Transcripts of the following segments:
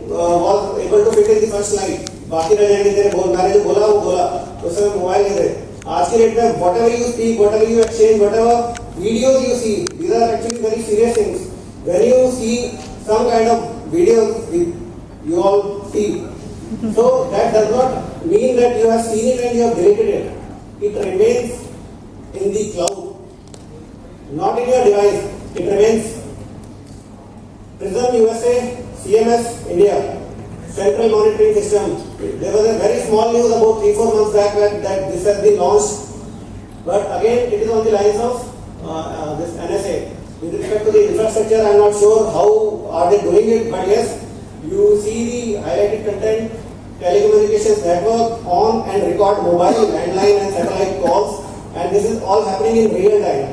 was able to fit in the first line. बाकी रह जाएंगे तेरे मैंने जो बोला वो बोला, उस समय मोबाइल नहीं थे. आज के डेट में whatever you speak, whatever you exchange, whatever videos you see, these are actually very serious things. When you see some kind of videos you all see, so that does not mean that you have seen it and you have deleted it. It remains in the cloud, not in your device. It remains. Prism USA, CMS India, Central Monitoring System. There was a very small news about 3-4 months back that this has been launched, but again it is on the lines of this NSA. With respect to the infrastructure, I am not sure how are they doing it, but yes, you see the highlighted content, telecommunications network on and record mobile, landline and satellite calls, and this is all happening in real time.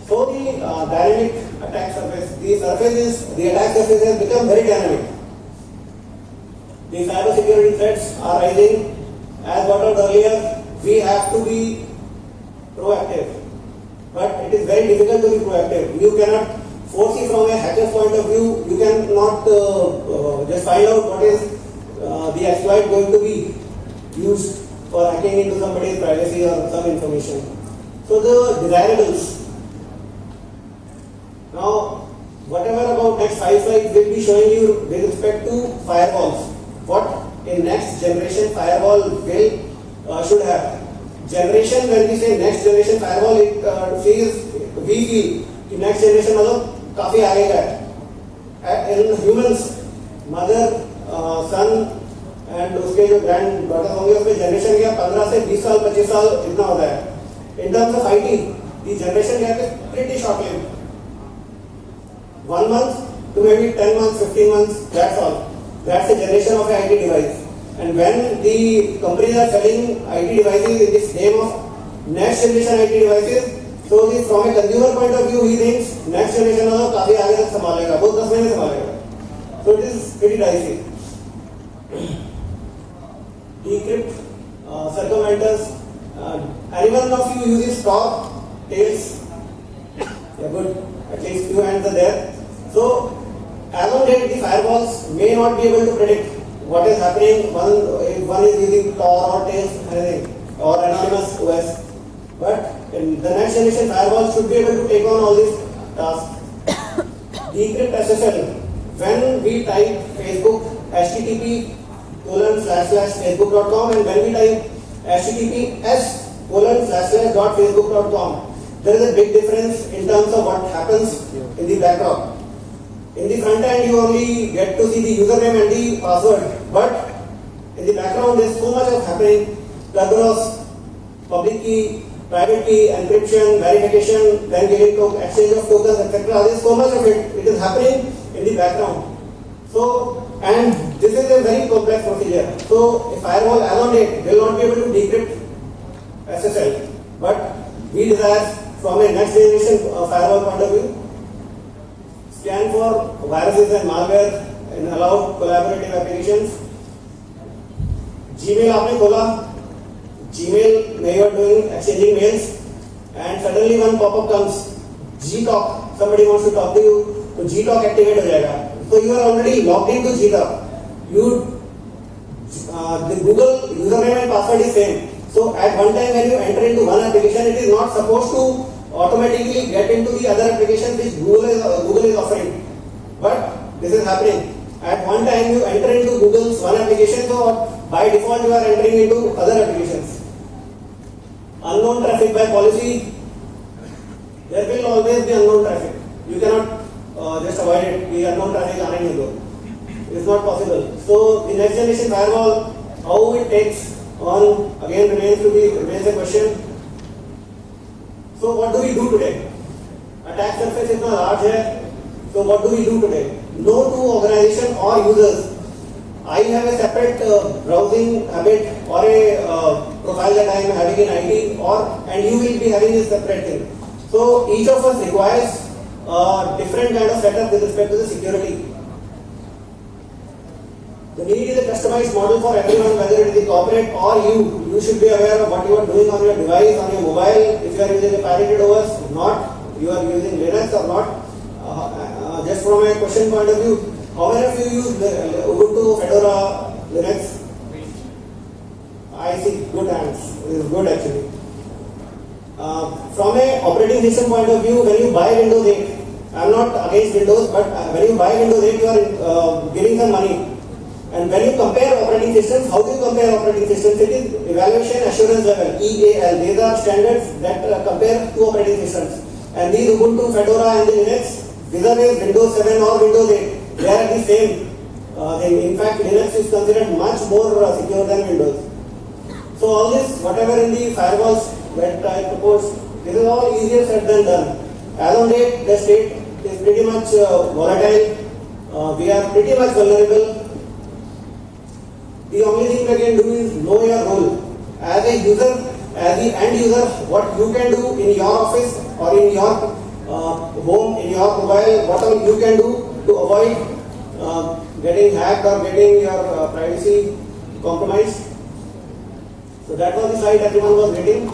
So the dynamic attack surface, the attack surface has become very dynamic. The cyber security threats are rising. As brought out earlier, we have to be proactive, but it is very difficult to be proactive. You cannot foresee from a hacker's point of view. You cannot just find out what is the exploit going to be used for hacking into somebody's privacy or some information. So the desirables. Now, whatever about next 5 slides will be showing you with respect to firewalls. What a next generation firewall will should have. Generation, when we say next generation firewall, it we feel कि next generation मतलब काफी आगे का है. In humans, mother, son and उसके जो grand daughter होंगे उसमें generation gap 15 से 20 साल 25 साल इतना होता है. In terms of IT, the generation gap is pretty short-lived. 1 month to maybe 10 months, 15 months, that's all. That's the generation of an IT device. And when the companies are selling IT devices in this name of next generation IT devices, so this, from a consumer point of view, he thinks next generation वाला काफी आगे तक संभालेगा, बहुत 10 महीने संभालेगा. So it is pretty dicey. Decrypt, circumventors. Anyone of you uses Tor, Tails? Yeah, good. At least few hands are there. So, as on date, the firewalls may not be able to predict what is happening. One is using Tor or Tails, anything, or anonymous OS. But the next generation firewall should be able to take on all these tasks. Decrypt SSL. When we type Facebook, http://facebook.com, and when we type https://.facebook.com, there is a big difference in terms of what happens in the background. In the front end, you only get to see the username and the password, but in the background, there is so much of happening. Kerberos, public key, private key, encryption, verification, then giving exchange of tokens, etc. There is so much of it. It is happening in the background. So, and this is a very complex procedure. So, a firewall as on date will not be able to decrypt SSL, but we desire from a next generation firewall point of view, scan for viruses and malware and allow collaborative applications. Gmail आपने खोला, Gmail में you are doing exchanging mails, and suddenly one pop-up comes, Gtalk, somebody wants to talk to you, तो Gtalk activate हो जाएगा. So you are already logged into Gtalk. The Google username and password is same. So at one time when you enter into one application, it is not supposed to automatically get into the other application which Google is offering. But this is happening. At one time you enter into Google's one application, so by default you are entering into other applications. Unknown traffic by policy. There will always be unknown traffic. You cannot just avoid it. The unknown traffic आने नहीं दो. It's not possible. So the next generation firewall, how it takes on again remains a question. So what do we do today? Attack surface is large है. So what do we do today? No two organization or users. I have a separate browsing habit or a profile that I am having in IT, and you will be having a separate thing. So each of us requires different kind of setup with respect to the security. The need is a customized model for everyone, whether it is the corporate or you. You should be aware of what you are doing on your device, on your mobile. If you are using a pirated OS, not. You are using Linux or not. Just from a question point of view, How many of you use Ubuntu, Fedora, Linux? I see good hands. It is good actually. From a operating system point of view, when you buy Windows 8, I am not against Windows, but when you buy Windows 8, you are giving some money. And when you compare operating systems, how do you compare operating systems? It is evaluation assurance level, EAL. These are standards that compare two operating systems. And these Ubuntu, Fedora and the Linux, vis-a-vis Windows 7 or Windows 8, they are the same thing. In fact, Linux is considered much more secure than Windows. So all this, whatever in the firewalls that I propose, this is all easier said than done. As on date, the state is pretty much volatile. We are pretty much vulnerable. The only thing we can do is know your role. As a user, as the end user, what you can do in your office or in your home, in your mobile, what all you can do to avoid getting hacked or getting your privacy compromised. So that was the slide everyone was reading.